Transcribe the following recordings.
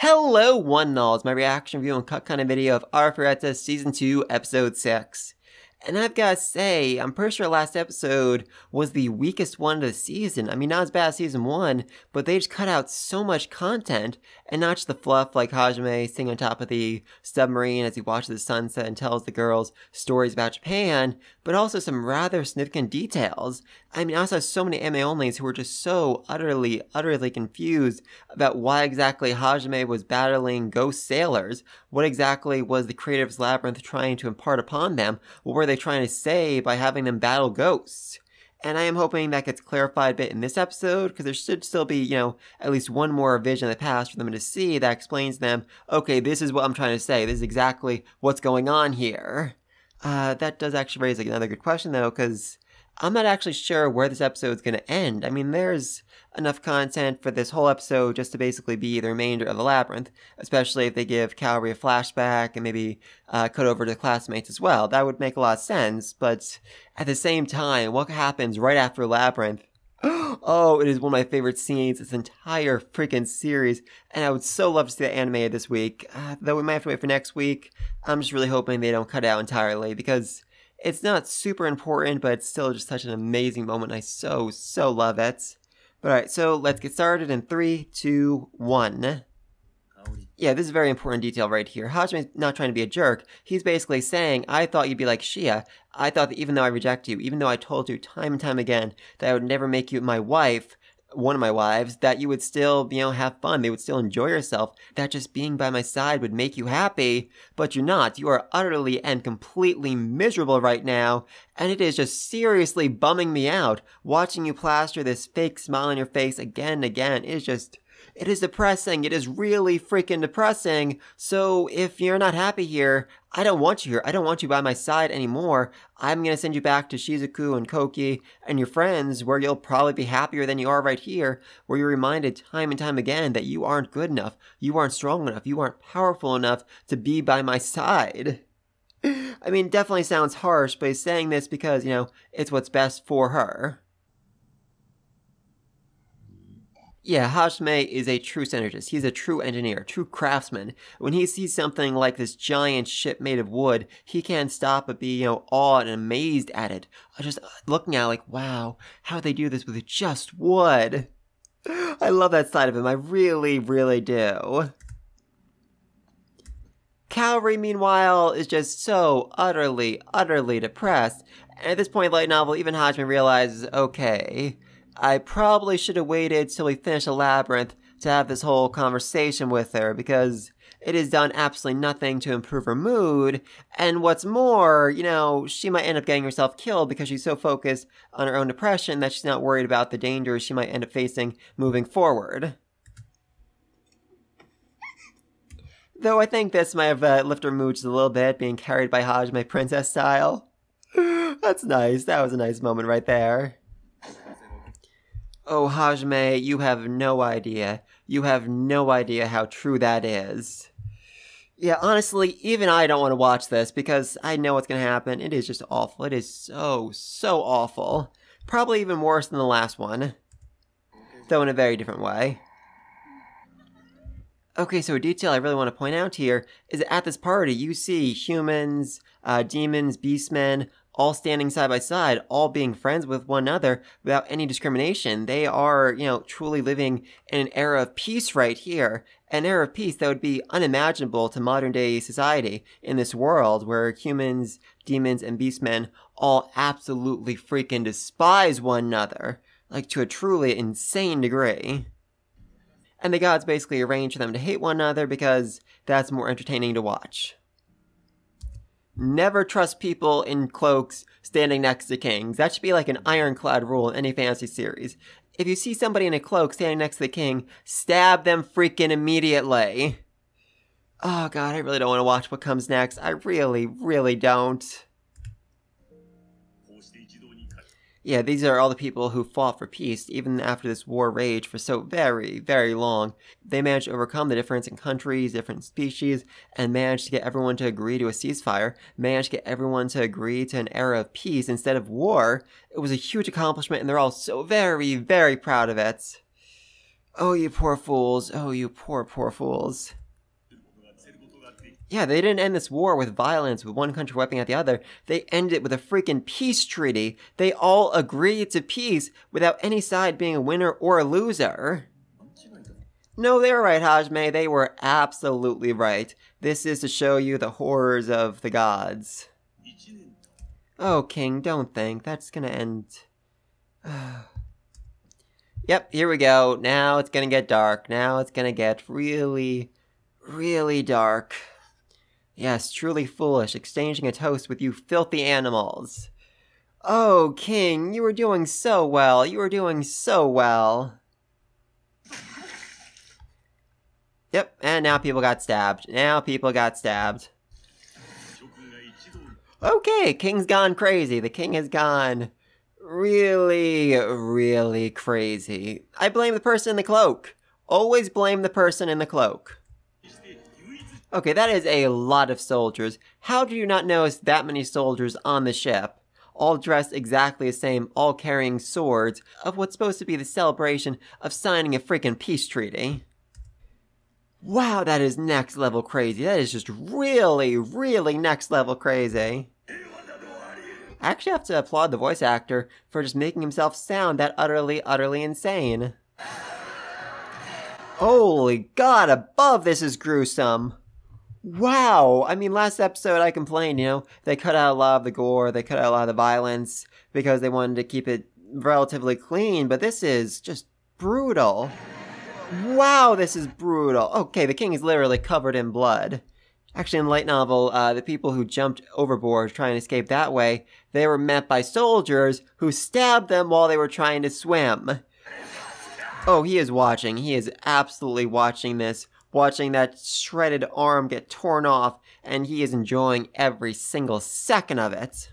Hello, one and all. It's my reaction review and cut kind of video of Arifureta Season 2, Episode 6. And I've got to say, I'm pretty sure last episode was the weakest one of the season. I mean, not as bad as Season 1, but they just cut out so much content, and not just the fluff like Hajime sitting on top of the submarine as he watches the sunset and tells the girls stories about Japan, but also some rather significant details. I mean, I also so many anime-onlys who were just so utterly confused about why exactly Hajime was battling ghost sailors. What exactly was the Creative's Labyrinth trying to impart upon them? What were they trying to say by having them battle ghosts? And I am hoping that gets clarified a bit in this episode, because there should still be, at least one more vision of the past for them to see that explains to them, okay, this is what I'm trying to say. This is exactly what's going on here. That does actually raise another good question, though, because I'm not actually sure where this episode is going to end. I mean, there's enough content for this whole episode just to basically be the remainder of the labyrinth, especially if they give Kaori a flashback and maybe cut over to the classmates as well. That would make a lot of sense, but at the same time, what happens right after Labyrinth? Oh, it is one of my favorite scenes this entire freaking series, and I would so love to see that animated this week. Though we might have to wait for next week. I'm just really hoping they don't cut it out entirely, because it's not super important, but it's still just such an amazing moment. I so love it. But alright, so let's get started in 3, 2, 1. Yeah, this is a very important detail right here. Hajime's not trying to be a jerk. He's basically saying, I thought you'd be like Shia. I thought that even though I reject you, even though I told you time and time again that I would never make you my wife, one of my wives, that you would still, have fun, they would still enjoy yourself, that just being by my side would make you happy, but you're not. You are utterly and completely miserable right now, and it is just seriously bumming me out, watching you plaster this fake smile on your face again and again. It is depressing. It is really freaking depressing. So if you're not happy here, I don't want you here. I don't want you by my side anymore. I'm going to send you back to Shizuku and Koki and your friends, where you'll probably be happier than you are right here, where you're reminded time and time again that you aren't good enough, you aren't strong enough, you aren't powerful enough to be by my side. I mean, definitely sounds harsh, but he's saying this because, it's what's best for her. Yeah, Hajime is a true synergist. He's a true engineer, true craftsman. When he sees something like this giant ship made of wood, he can't stop but be, awed and amazed at it. Just looking at it like, wow, how they do this with just wood. I love that side of him. I really do. Kaori, meanwhile, is just so utterly depressed. And at this point in the light novel, even Hajime realizes, okay, I probably should have waited till we finish the labyrinth to have this whole conversation with her, because it has done absolutely nothing to improve her mood, and what's more, she might end up getting herself killed because she's so focused on her own depression that she's not worried about the dangers she might end up facing moving forward. Though I think this might have lifted her mood just a little bit, being carried by Hajime princess style. That's nice. That was a nice moment right there. Oh, Hajime, you have no idea. You have no idea how true that is. Yeah, honestly, even I don't want to watch this because I know what's going to happen. It is just awful. It is so awful. Probably even worse than the last one. Though in a very different way. Okay, so a detail I really want to point out here is that at this party, you see humans, demons, beastmen, all standing side by side, all being friends with one another without any discrimination. They are, truly living in an era of peace right here. An era of peace that would be unimaginable to modern day society in this world where humans, demons, and beastmen all absolutely freaking despise one another. Like, to a truly insane degree. And the gods basically arrange for them to hate one another because that's more entertaining to watch. Never trust people in cloaks standing next to kings. That should be like an ironclad rule in any fantasy series. If you see somebody in a cloak standing next to the king, stab them freaking immediately. Oh god, I really don't want to watch what comes next. I really don't. Yeah, these are all the people who fought for peace, even after this war raged for so very long. They managed to overcome the difference in countries, different species, and managed to get everyone to agree to a ceasefire, managed to get everyone to agree to an era of peace instead of war. It was a huge accomplishment, and they're all so very proud of it. Oh, you poor fools. Oh, you poor, poor fools. Yeah, they didn't end this war with violence, with one country wiping out the other. They ended it with a freaking peace treaty. They all agreed to peace without any side being a winner or a loser. No, they were right, Hajime. They were absolutely right. This is to show you the horrors of the gods. Oh, King, don't think. That's gonna end... Yep, here we go. Now it's gonna get dark. Now it's gonna get really, really dark. Yes, truly foolish, exchanging a toast with you filthy animals. Oh, King, you were doing so well. You were doing so well. Yep, and now people got stabbed. Now people got stabbed. Okay, King's gone crazy. The king has gone really, really crazy. I blame the person in the cloak. Always blame the person in the cloak. Okay, that is a lot of soldiers. How do you not notice that many soldiers on the ship? All dressed exactly the same, all carrying swords, of what's supposed to be the celebration of signing a freaking peace treaty. Wow, that is next level crazy. That is just really, really next level crazy. I actually have to applaud the voice actor for just making himself sound that utterly, utterly insane. Holy God above, this is gruesome. Wow, I mean, last episode I complained, they cut out a lot of the gore, they cut out a lot of the violence, because they wanted to keep it relatively clean, but this is just brutal. Wow, this is brutal. Okay, the king is literally covered in blood. Actually, in the light novel, the people who jumped overboard trying to escape that way, they were met by soldiers who stabbed them while they were trying to swim. Oh, he is watching. He is absolutely watching this. Watching that shredded arm get torn off, and he is enjoying every single second of it.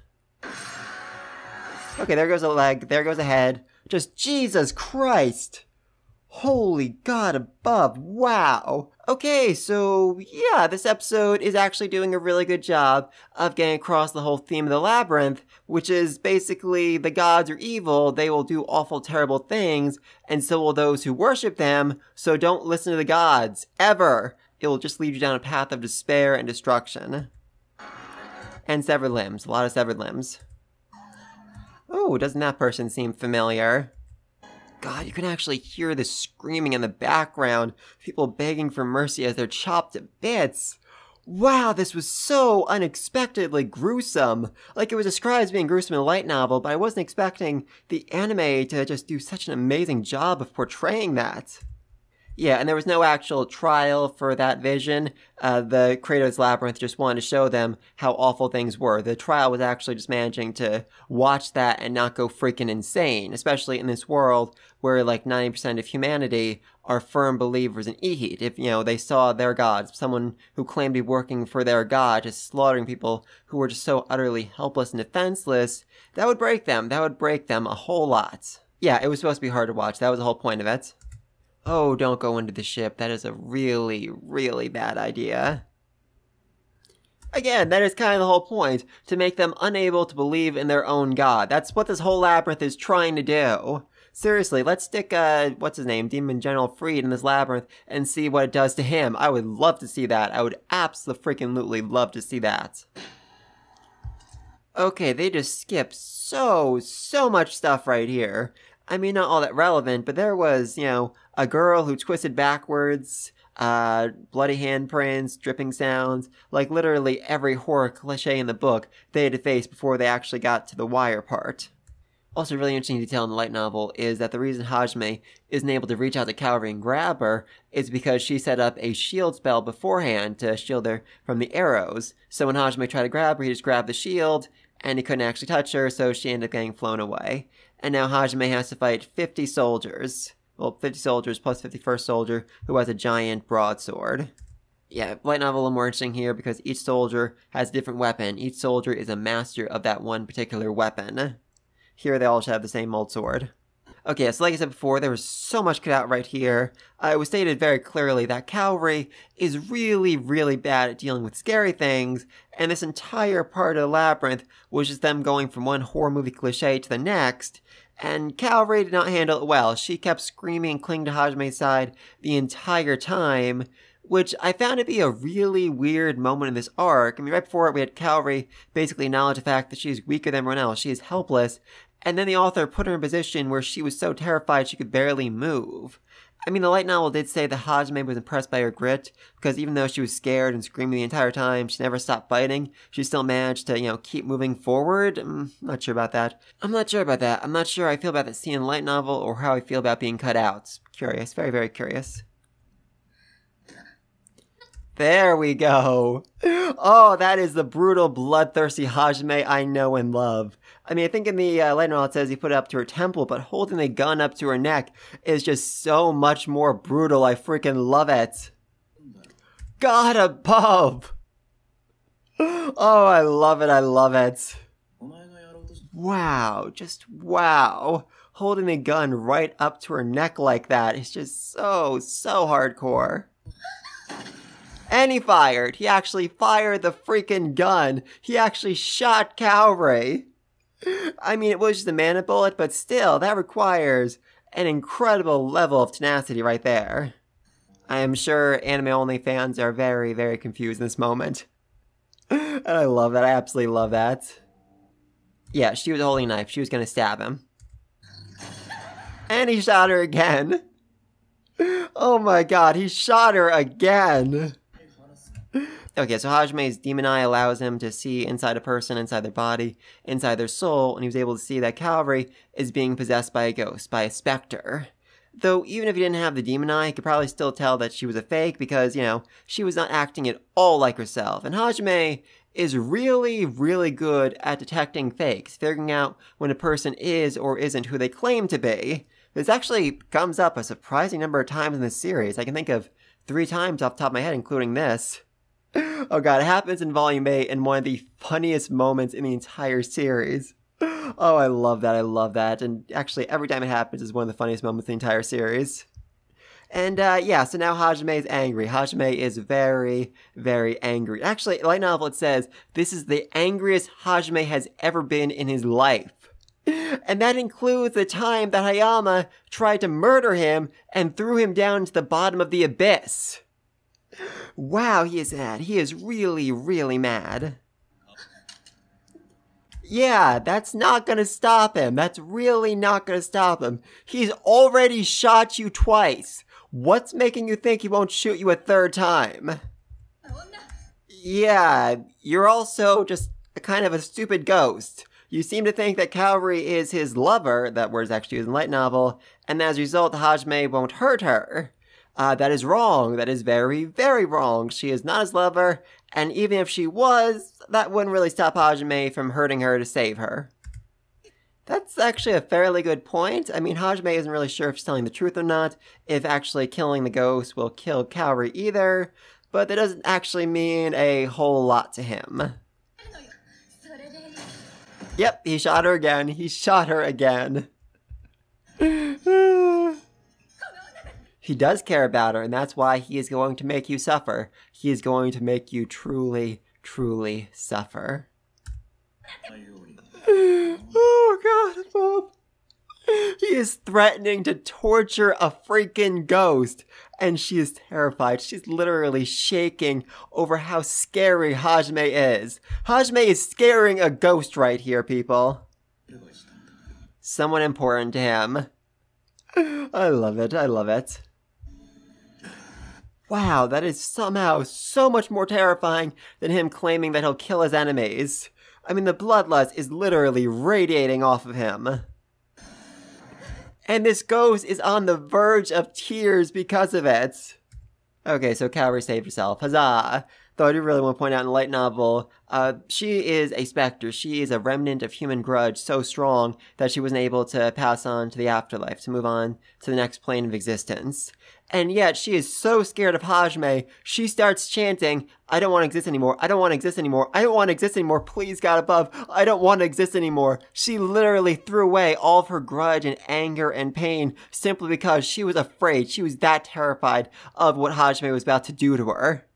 Okay, there goes a leg, there goes a head. Just Jesus Christ! Holy God above, wow! Okay, so yeah, this episode is actually doing a really good job of getting across the whole theme of the labyrinth, which is basically the gods are evil, they will do awful, terrible things, and so will those who worship them, so don't listen to the gods, ever! It will just lead you down a path of despair and destruction. And severed limbs, a lot of severed limbs. Oh, doesn't that person seem familiar? God, you can actually hear the screaming in the background, people begging for mercy as they're chopped to bits. Wow, this was so unexpectedly gruesome. Like, it was described as being gruesome in a light novel, but I wasn't expecting the anime to just do such an amazing job of portraying that. Yeah, and there was no actual trial for that vision. The Kratos Labyrinth just wanted to show them how awful things were. The trial was actually just managing to watch that and not go freaking insane, especially in this world where like 90% of humanity are firm believers in Ihid. If, they saw their gods, someone who claimed to be working for their god, just slaughtering people who were just so utterly helpless and defenseless, that would break them. That would break them a whole lot. Yeah, it was supposed to be hard to watch. That was the whole point of it. Oh, don't go into the ship. That is a really, really bad idea. Again, that is kind of the whole point, to make them unable to believe in their own god. That's what this whole labyrinth is trying to do. Seriously, let's stick, what's his name, Demon General Freed in this labyrinth and see what it does to him. I would love to see that. I would absolutely love to see that. Okay, they just skipped so much stuff right here. I mean, not all that relevant, but there was, a girl who twisted backwards, bloody handprints, dripping sounds, like literally every horror cliche in the book they had to face before they actually got to the wire part. Also, really interesting detail in the light novel is that the reason Hajime isn't able to reach out to Kaori and grab her is because she set up a shield spell beforehand to shield her from the arrows. So when Hajime tried to grab her, he just grabbed the shield, and he couldn't actually touch her, so she ended up getting flown away. And now Hajime has to fight 50 soldiers. Well, 50 soldiers plus 51st soldier who has a giant broadsword. Yeah, light novel a little more interesting here because each soldier has a different weapon. Each soldier is a master of that one particular weapon. Here they all should have the same old sword. Okay, so like I said before, there was so much cut out right here. It was stated very clearly that Kaori is really bad at dealing with scary things, and this entire part of the labyrinth was just them going from one horror movie cliche to the next, And Kaori did not handle it well. She kept screaming and clinging to Hajime's side the entire time, which I found to be a really weird moment in this arc. I mean, right before it, we had Kaori basically acknowledge the fact that she's weaker than everyone else. She is helpless. And then the author put her in a position where she was so terrified she could barely move. I mean, the light novel did say that Hajime was impressed by her grit, because even though she was scared and screaming the entire time, she never stopped fighting. She still managed to, keep moving forward. I'm not sure about that. I'm not sure how I feel about that scene in the light novel, or how I feel about being cut out. Curious. Very, very curious. There we go. Oh, that is the brutal, bloodthirsty Hajime I know and love. I mean, I think in the light novel it says he put it up to her temple, but holding the gun up to her neck is just so much more brutal. I freaking love it. God above. Oh, I love it. Wow, just wow. Holding the gun right up to her neck like that is just so hardcore. And he fired. He actually fired the freaking gun. He actually shot Kaori. I mean, it was just a mana bullet, but still, that requires an incredible level of tenacity right there. I am sure anime-only fans are very, very confused in this moment. And I love that. I absolutely love that. Yeah, she was holding a knife. She was going to stab him. And he shot her again. Oh my god, he shot her again. Okay, so Hajime's demon eye allows him to see inside a person, inside their body, inside their soul, and he was able to see that Kaori is being possessed by a ghost, by a specter. Though, even if he didn't have the demon eye, he could probably still tell that she was a fake because, she was not acting at all like herself. And Hajime is really, really good at detecting fakes, figuring out when a person is or isn't who they claim to be. This actually comes up a surprising number of times in this series. I can think of 3 times off the top of my head, including this. Oh god, it happens in Volume 8 in one of the funniest moments in the entire series. Oh, I love that, and actually every time it happens is one of the funniest moments in the entire series. And yeah, so now Hajime is angry. Hajime is very, very angry. Actually, in the light novel it says, this is the angriest Hajime has ever been in his life. And that includes the time that Hayama tried to murder him and threw him down to the bottom of the abyss. Wow, he is mad. He is really, really mad. Yeah, that's not gonna stop him. That's really not gonna stop him. He's already shot you twice. What's making you think he won't shoot you a 3rd time? Yeah, you're also just kind of a stupid ghost. You seem to think that Kaori is his lover, that word is actually used in the light novel, and as a result, Hajime won't hurt her. That is wrong. That is very, very wrong. She is not his lover, and even if she was, that wouldn't really stop Hajime from hurting her to save her. That's actually a fairly good point. I mean, Hajime isn't really sure if she's telling the truth or not, if actually killing the ghost will kill Kaori either, but that doesn't actually mean a whole lot to him. Yep, he shot her again. He shot her again. He does care about her, and that's why he is going to make you suffer. He is going to make you truly, truly suffer. Oh god, Bob. He is threatening to torture a freaking ghost, and she is terrified. She's literally shaking over how scary Hajime is. Hajime is scaring a ghost right here, people. Someone important to him. I love it. I love it. Wow, that is somehow so much more terrifying than him claiming that he'll kill his enemies. I mean, the bloodlust is literally radiating off of him. And this ghost is on the verge of tears because of it. Okay, so Kaori saved herself. Huzzah! Though I do really want to point out in the light novel, she is a specter. She is a remnant of human grudge so strong that she wasn't able to pass on to the afterlife, to move on to the next plane of existence. And yet, she is so scared of Hajime, she starts chanting, I don't want to exist anymore, I don't want to exist anymore, I don't want to exist anymore, please God above, I don't want to exist anymore. She literally threw away all of her grudge and anger and pain simply because she was afraid. She was that terrified of what Hajime was about to do to her.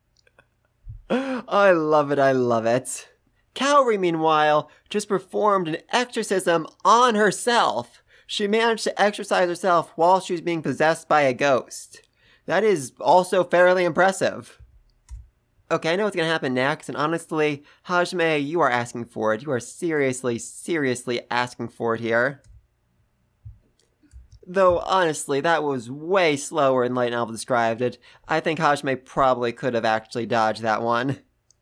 I love it, I love it. Kaori, meanwhile, just performed an exorcism on herself. She managed to exercise herself while she was being possessed by a ghost. That is also fairly impressive. Okay, I know what's gonna happen next, and honestly, Hajime, you are asking for it. You are seriously, seriously asking for it here. Though, honestly, that was way slower than Light Novel described it. I think Hajime probably could have actually dodged that one.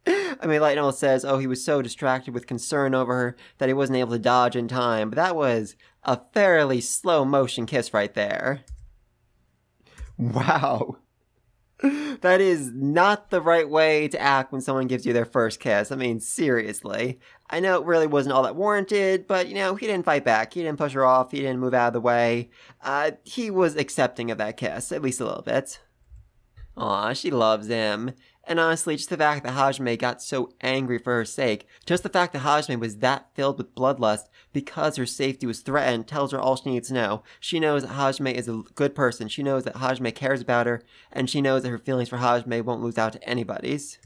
I mean, Light Novel says, oh, he was so distracted with concern over her that he wasn't able to dodge in time, but that was a fairly slow motion kiss right there. Wow. That is not the right way to act when someone gives you their first kiss. I mean, seriously. I know it really wasn't all that warranted, but, you know, he didn't fight back. He didn't push her off. He didn't move out of the way. He was accepting of that kiss, at least a little bit. Aw, she loves him. And honestly, just the fact that Hajime got so angry for her sake, just the fact that Hajime was that filled with bloodlust because her safety was threatened tells her all she needs to know. She knows that Hajime is a good person, she knows that Hajime cares about her, and she knows that her feelings for Hajime won't lose out to anybody's.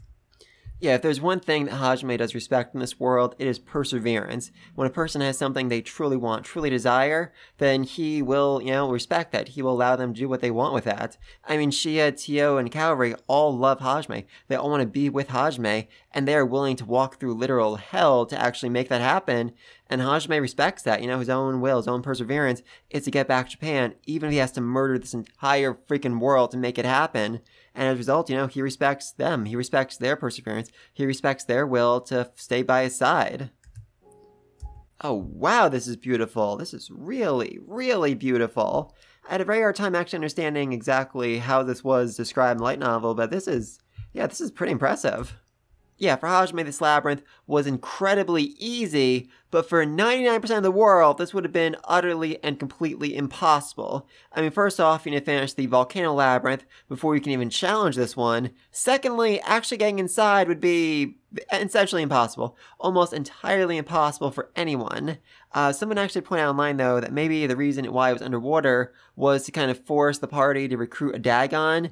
Yeah, if there's one thing that Hajime does respect in this world, it is perseverance. When a person has something they truly want, truly desire, then he will, you know, respect that. He will allow them to do what they want with that. I mean, Shia, Tio, and Kaori all love Hajime. They all want to be with Hajime, and they are willing to walk through literal hell to actually make that happen. And Hajime respects that, you know, his own will, his own perseverance is to get back to Japan, even if he has to murder this entire freaking world to make it happen. And as a result, you know, he respects them. He respects their perseverance. He respects their will to stay by his side. Oh, wow, this is beautiful. This is really, really beautiful. I had a very hard time actually understanding exactly how this was described in the light novel, but this is pretty impressive. Yeah, for Hajime, this labyrinth was incredibly easy, but for 99% of the world, this would have been utterly and completely impossible. I mean, first off, you need to finish the volcano labyrinth before you can even challenge this one. Secondly, actually getting inside would be essentially impossible. Almost entirely impossible for anyone. Someone actually pointed out online, though, that maybe the reason why it was underwater was to kind of force the party to recruit a Dagon,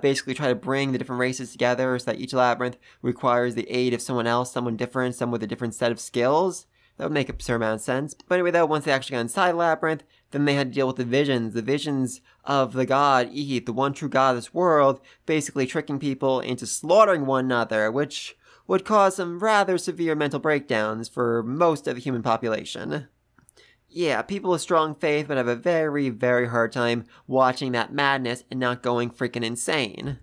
basically try to bring the different races together so that each labyrinth requires the aid of someone else, someone different, someone with a different set of skills. That would make a certain amount of sense. But anyway, though, once they actually got inside the labyrinth, then they had to deal with the visions of the god, Ihit, the one true god of this world, basically tricking people into slaughtering one another, which would cause some rather severe mental breakdowns for most of the human population. Yeah, people with strong faith would have a very, very hard time watching that madness and not going freaking insane.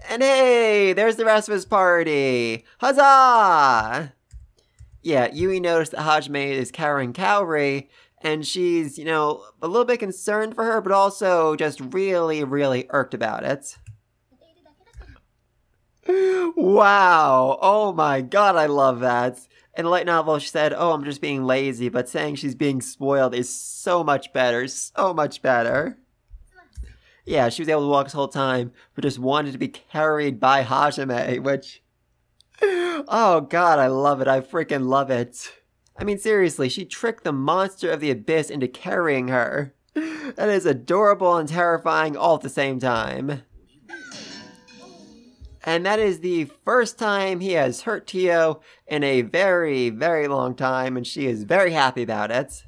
And hey, there's the rest of his party! Huzzah! Yeah, Yui noticed that Hajime is carrying Kaori, and she's, you know, a little bit concerned for her, but also just really, really irked about it. Wow! Oh my god, I love that. In the light novel, she said, oh, I'm just being lazy, but saying she's being spoiled is so much better, so much better. Yeah, she was able to walk this whole time, but just wanted to be carried by Hajime, which... Oh god, I love it, I freaking love it. I mean, seriously, she tricked the monster of the abyss into carrying her. That is adorable and terrifying all at the same time. And that is the first time he has hurt Tio in a very, very long time, and she is very happy about it.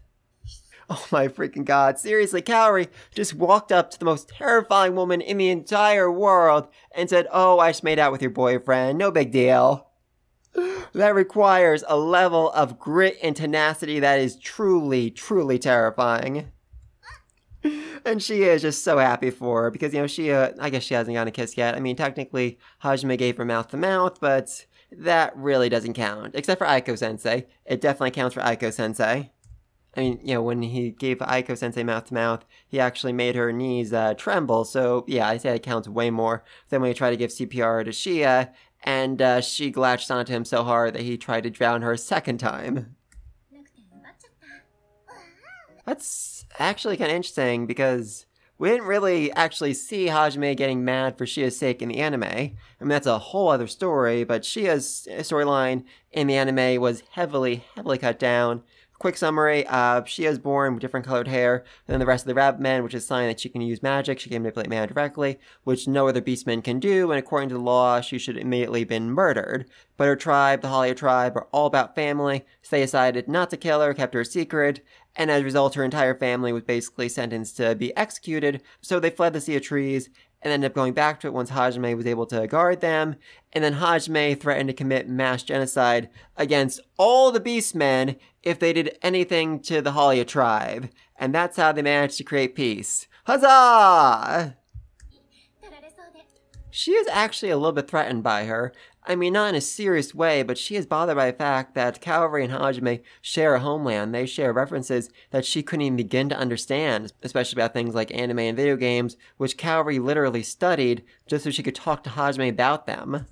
Oh my freaking god, seriously, Kaori just walked up to the most terrifying woman in the entire world and said, oh, I just made out with your boyfriend, no big deal. That requires a level of grit and tenacity that is truly, truly terrifying. And she is just so happy for her because, you know, I guess she hasn't gotten a kiss yet. I mean, technically, Hajime gave her mouth to mouth, but that really doesn't count. Except for Aiko-sensei. It definitely counts for Aiko-sensei. I mean, you know, when he gave Aiko-sensei mouth to mouth, he actually made her knees tremble. So, yeah, I say it counts way more than when he tried to give CPR to Shia, and she latched onto him so hard that he tried to drown her a second time. That's actually kind of interesting because we didn't really actually see Hajime getting mad for Shia's sake in the anime. I mean, that's a whole other story, but Shia's storyline in the anime was heavily, heavily cut down. Quick summary, Shia is born with different colored hair than the rest of the rabbit men, which is a sign that she can use magic, she can manipulate mana directly, which no other beastmen can do, and according to the law, she should immediately have been murdered. But her tribe, the Halia tribe, are all about family, so they decided not to kill her, kept her a secret, and as a result, her entire family was basically sentenced to be executed, so they fled the Sea of Trees, and ended up going back to it once Hajime was able to guard them, and then Hajime threatened to commit mass genocide against all the Beastmen if they did anything to the Halia tribe, and that's how they managed to create peace. Huzzah! She is actually a little bit threatened by her. I mean, not in a serious way, but she is bothered by the fact that Kaori and Hajime share a homeland. They share references that she couldn't even begin to understand, especially about things like anime and video games, which Kaori literally studied just so she could talk to Hajime about them.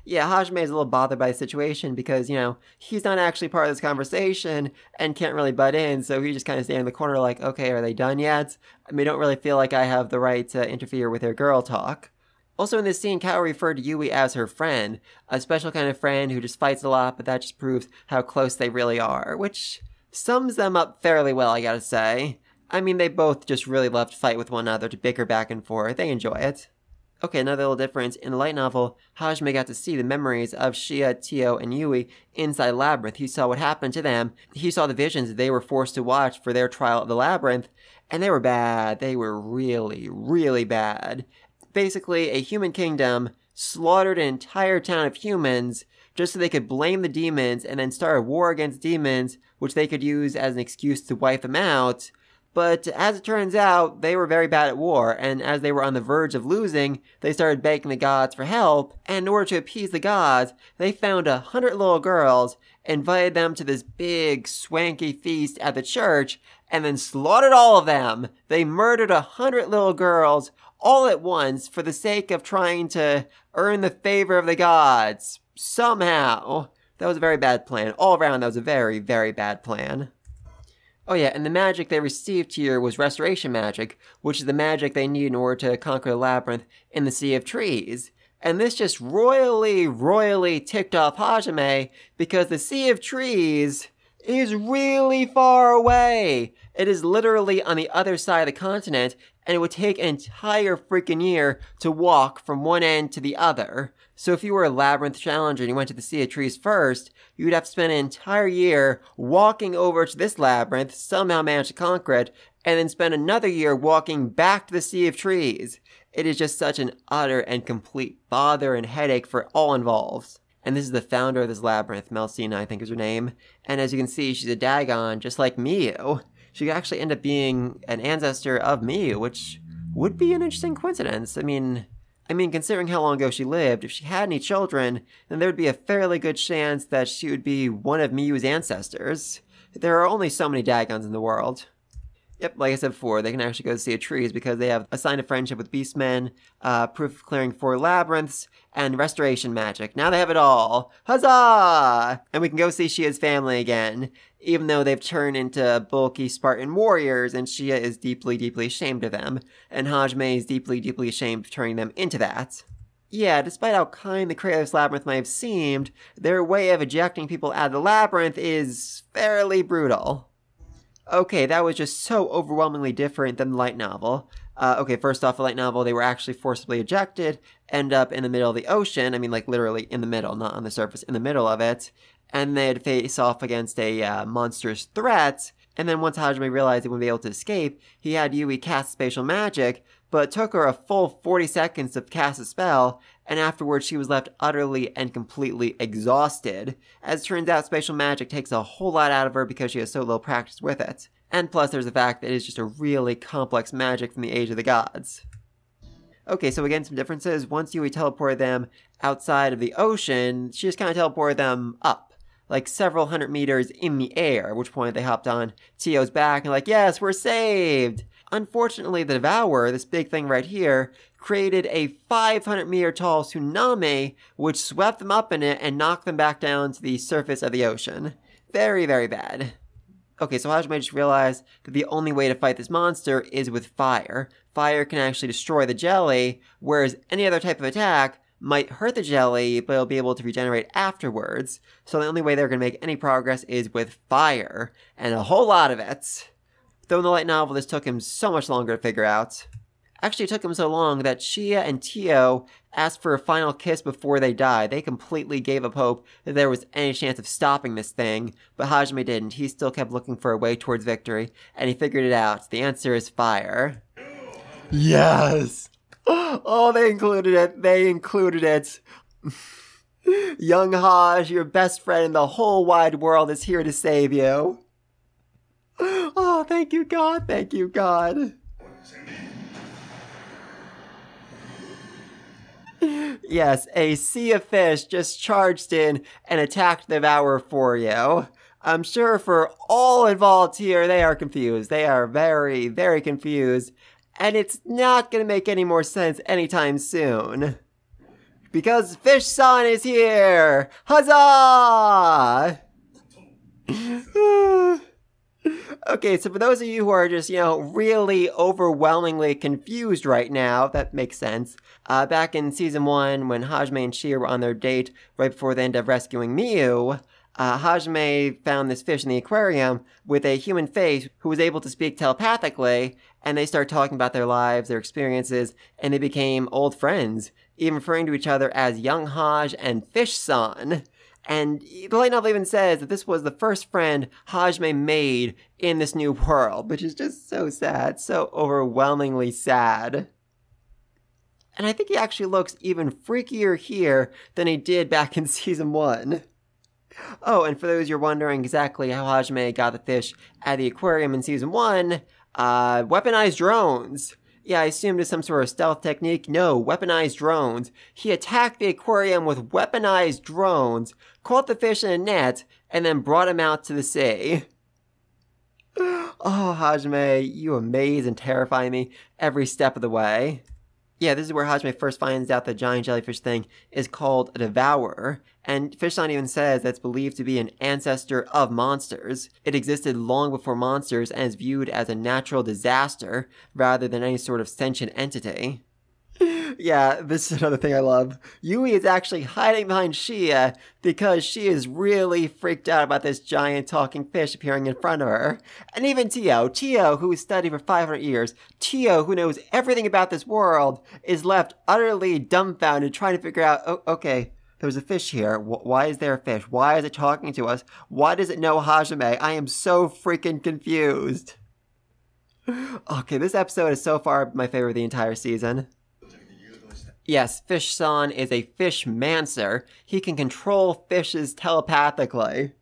Yeah, Hajime is a little bothered by the situation because, you know, he's not actually part of this conversation and can't really butt in, so he just kind of stands in the corner like, okay, are they done yet? I mean, I don't really feel like I have the right to interfere with their girl talk. Also in this scene, Kaori referred to Yui as her friend, a special kind of friend who just fights a lot, but that just proves how close they really are, which sums them up fairly well, I gotta say. I mean, they both just really love to fight with one another, to bicker back and forth. They enjoy it. Okay, another little difference. In the light novel, Hajime got to see the memories of Shia, Tio, and Yui inside Labyrinth. He saw what happened to them. He saw the visions they were forced to watch for their trial of the Labyrinth, and they were bad. They were really, really bad. Basically, a human kingdom slaughtered an entire town of humans just so they could blame the demons and then start a war against demons, which they could use as an excuse to wipe them out. But as it turns out, they were very bad at war, and as they were on the verge of losing, they started begging the gods for help, and in order to appease the gods, they found 100 little girls, invited them to this big, swanky feast at the church, and then slaughtered all of them. They murdered 100 little girls, all at once, for the sake of trying to earn the favor of the gods. Somehow. That was a very bad plan. All around, that was a very, very bad plan. Oh yeah, and the magic they received here was restoration magic, which is the magic they need in order to conquer the labyrinth in the Sea of Trees. And this just royally ticked off Hajime, because the Sea of Trees is really far away. It is literally on the other side of the continent, and it would take an entire freaking year to walk from one end to the other. So if you were a Labyrinth challenger and you went to the Sea of Trees first, you would have to spend an entire year walking over to this labyrinth, somehow manage to conquer it, and then spend another year walking back to the Sea of Trees. It is just such an utter and complete bother and headache for all involved. And this is the founder of this labyrinth, Melcina, I think is her name. And as you can see, she's a Dagon, just like Miyu. She could actually end up being an ancestor of Miyu, which would be an interesting coincidence. I mean, considering how long ago she lived, if she had any children, then there would be a fairly good chance that she would be one of Miyu's ancestors. There are only so many Dagons in the world. Yep, like I said before, they can actually go to the Sea of Trees because they have a sign of friendship with Beastmen, proof of clearing 4 labyrinths, and restoration magic. Now they have it all. Huzzah! And we can go see Shia's family again, even though they've turned into bulky Spartan warriors, and Shia is deeply ashamed of them, and Hajime is deeply ashamed of turning them into that. Yeah, despite how kind the creator of this labyrinth might have seemed, their way of ejecting people out of the labyrinth is fairly brutal. Okay, that was just so overwhelmingly different than the light novel. Okay, first off, the light novel, they were actually forcibly ejected, end up in the middle of the ocean. I mean, like, literally in the middle, not on the surface, in the middle of it. And they'd face off against a monstrous threat. And then once Hajime realized he wouldn't be able to escape, he had Yui cast spatial magic, but it took her a full 40 seconds to cast a spell, and afterwards she was left utterly and completely exhausted. As it turns out, spatial magic takes a whole lot out of her because she has so little practice with it. And plus there's the fact that it is just a really complex magic from the Age of the Gods. Okay, so again, some differences. Once Yui teleported them outside of the ocean, she just kind of teleported them up, like several hundred meters in the air, at which point they hopped on Tio's back and like, yes, we're saved! Unfortunately, the Devourer, this big thing right here, created a 500-meter tall tsunami, which swept them up in it and knocked them back down to the surface of the ocean. Very bad. Okay, so Hajime just realized that the only way to fight this monster is with fire. Fire can actually destroy the jelly, whereas any other type of attack might hurt the jelly, but it'll be able to regenerate afterwards. So the only way they're going to make any progress is with fire, and a whole lot of it. Though in the light novel, this took him so much longer to figure out. Actually, it took them so long that Shia and Tio asked for a final kiss before they died. They completely gave up hope that there was any chance of stopping this thing, but Hajime didn't. He still kept looking for a way towards victory, and he figured it out. The answer is fire. Yes! Oh, they included it. They included it. Young Haj, your best friend in the whole wide world, is here to save you. Oh, thank you, God. Thank you, God. Yes, a sea of fish just charged in and attacked the Devourer for you. I'm sure for all involved here, they are confused. They are very, very confused. And it's not going to make any more sense anytime soon. Because Fish-san is here! Huzzah! Okay, so for those of you who are just, really overwhelmingly confused right now, that makes sense. Back in Season 1, when Hajime and Shia were on their date right before they ended up rescuing Miu, Hajime found this fish in the aquarium with a human face who was able to speak telepathically, and they started talking about their lives, their experiences, and they became old friends, even referring to each other as Young Haj and Fish-san. And the light novel even says that this was the first friend Hajime made in this new world, which is just so sad, so overwhelmingly sad. And I think he actually looks even freakier here than he did back in Season 1. Oh, and for those you're wondering exactly how Hajime got the fish at the aquarium in Season 1, weaponized drones. Yeah, I assumed it's some sort of stealth technique. No, weaponized drones. He attacked the aquarium with weaponized drones, caught the fish in a net, and then brought him out to the sea. Oh, Hajime, you amaze and terrify me every step of the way. Yeah, this is where Hajime first finds out the giant jellyfish thing is called a devourer, and Fish-san even says that's believed to be an ancestor of monsters. It existed long before monsters and is viewed as a natural disaster rather than any sort of sentient entity. Yeah, this is another thing I love. Yui is actually hiding behind Shia because she is really freaked out about this giant talking fish appearing in front of her. And even Tio, who has studied for 500 years, Tio, who knows everything about this world, is left utterly dumbfounded trying to figure out, oh, okay, there's a fish here. Why is there a fish? Why is it talking to us? Why does it know Hajime? I am so freaking confused. Okay, this episode is so far my favorite of the entire season. Yes, Fish-san is a fish-mancer. He can control fishes telepathically.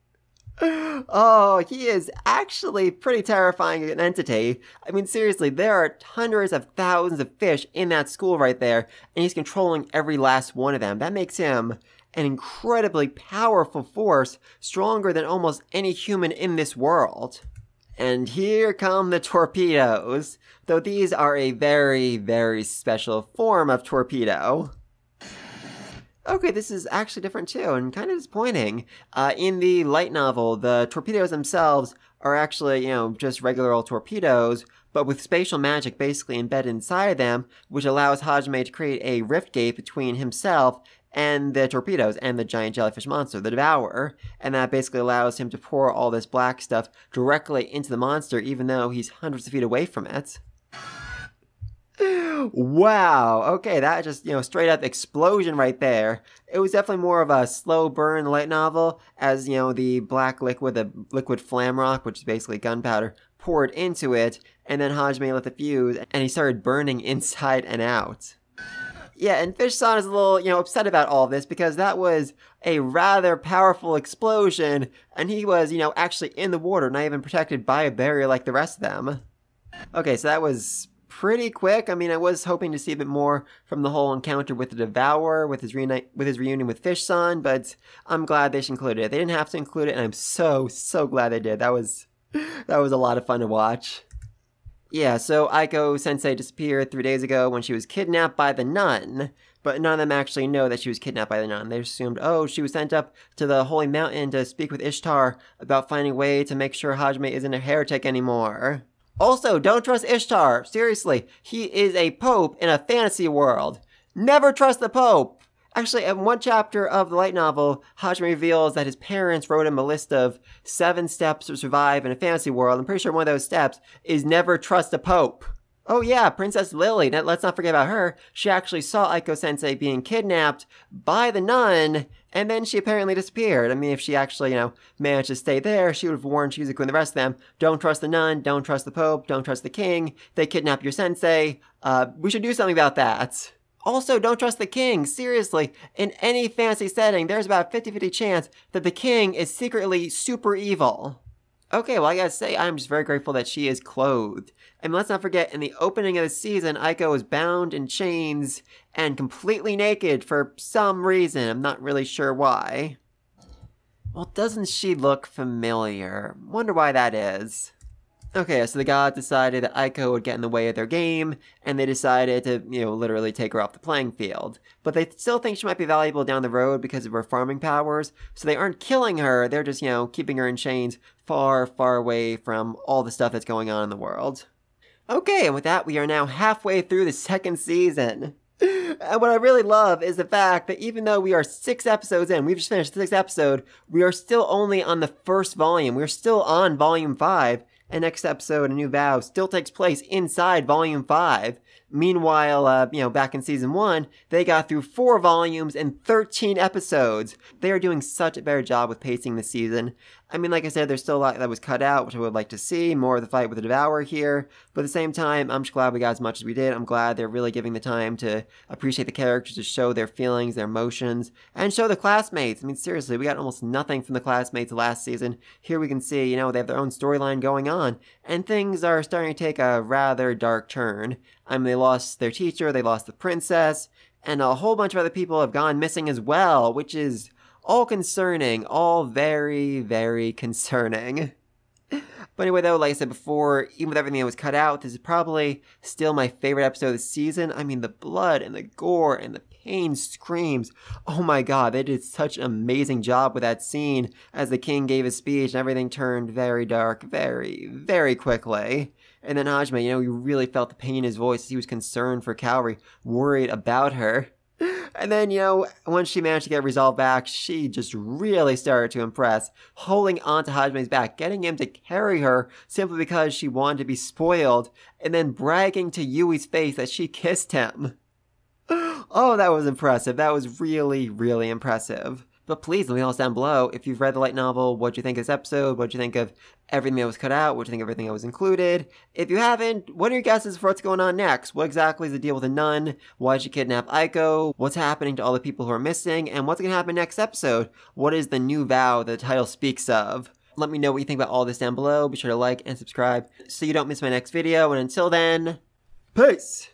Oh, he is actually pretty terrifying an entity. I mean, seriously, there are hundreds of thousands of fish in that school right there, and he's controlling every last one of them. That makes him an incredibly powerful force, stronger than almost any human in this world. And here come the torpedoes, though these are a very, very special form of torpedo. Okay, this is actually different too, and kind of disappointing. In the light novel, the torpedoes themselves are actually, just regular old torpedoes, but with spatial magic basically embedded inside them, which allows Hajime to create a rift gate between himself and the torpedoes and the giant jellyfish monster, the Devourer, and that basically allows him to pour all this black stuff directly into the monster, even though he's hundreds of feet away from it. Wow, okay, that just, straight up explosion right there. It was definitely more of a slow burn light novel, as, the black liquid, the liquid flame rock, which is basically gunpowder, poured into it, and then Hajime lit the fuse, and he started burning inside and out. Yeah, and Fish-san is a little, upset about all this because that was a rather powerful explosion, and he was, actually in the water, not even protected by a barrier like the rest of them. Okay, so that was pretty quick. I mean, I was hoping to see a bit more from the whole encounter with the Devourer, with his reunion with Fish-san, but I'm glad they included it. They didn't have to include it, and I'm so, so glad they did. That was a lot of fun to watch. Yeah, so Aiko-sensei disappeared 3 days ago when she was kidnapped by the nun, but none of them actually know that she was kidnapped by the nun. They assumed, oh, she was sent up to the Holy Mountain to speak with Ishtar about finding a way to make sure Hajime isn't a heretic anymore. Also, don't trust Ishtar. Seriously, he is a pope in a fantasy world. Never trust the pope! Actually, in one chapter of the light novel, Hajime reveals that his parents wrote him a list of 7 steps to survive in a fantasy world. I'm pretty sure one of those steps is never trust a pope. Oh yeah, Princess Lily. Now, let's not forget about her. She actually saw Aiko-sensei being kidnapped by the nun, and then she apparently disappeared. I mean, if she actually, managed to stay there, she would have warned Shizuku and the rest of them, don't trust the nun, don't trust the Pope, don't trust the king, they kidnap your sensei. We should do something about that. Also, don't trust the king. Seriously, in any fantasy setting, there's about a 50-50 chance that the king is secretly super evil. Okay, well, I gotta say, I'm just very grateful that she is clothed. And let's not forget, in the opening of the season, Aiko is bound in chains and completely naked for some reason. I'm not really sure why. Well, doesn't she look familiar? Wonder why that is. Okay, so the gods decided that Aiko would get in the way of their game, and they decided to, literally take her off the playing field. But they still think she might be valuable down the road because of her farming powers, so they aren't killing her, they're just, keeping her in chains far, far away from all the stuff that's going on in the world. Okay, and with that, we are now halfway through the second season. And what I really love is the fact that even though we are 6 episodes in, we've just finished the 6th episode, we are still only on the first volume. We're still on volume 5. And next episode, A New Vow, still takes place inside Volume 5. Meanwhile, back in Season 1, they got through 4 volumes and 13 episodes. They are doing such a better job with pacing this season. I mean, like I said, there's still a lot that was cut out, which I would like to see. More of the fight with the Devourer here. But at the same time, I'm just glad we got as much as we did. I'm glad they're really giving the time to appreciate the characters, to show their feelings, their emotions, and show the classmates. I mean, seriously, we got almost nothing from the classmates last season. Here we can see, they have their own storyline going on. And things are starting to take a rather dark turn. I mean, they lost their teacher, they lost the princess, and a whole bunch of other people have gone missing as well, which is all concerning, all very, very concerning. But anyway, though, like I said before, even with everything that was cut out, this is probably still my favorite episode of the season. I mean, the blood and the gore and the pain screams. Oh my god, they did such an amazing job with that scene as the king gave his speech and everything turned very dark very, very quickly. And then Hajime, you really felt the pain in his voice. He was concerned for Kaori, worried about her. And then, once she managed to get resolved back, she just really started to impress, holding onto Hajime's back, getting him to carry her simply because she wanted to be spoiled, and then bragging to Yui's face that she kissed him. Oh, that was impressive. That was really, really impressive. But please let me know down below if you've read the light novel, what you think of this episode, what you think of everything that was cut out, what you think of everything that was included. If you haven't, what are your guesses for what's going on next? What exactly is the deal with the nun? Why did she kidnap Aiko? What's happening to all the people who are missing? And what's going to happen next episode? What is the new vow that the title speaks of? Let me know what you think about all this down below. Be sure to like and subscribe so you don't miss my next video. And until then, peace!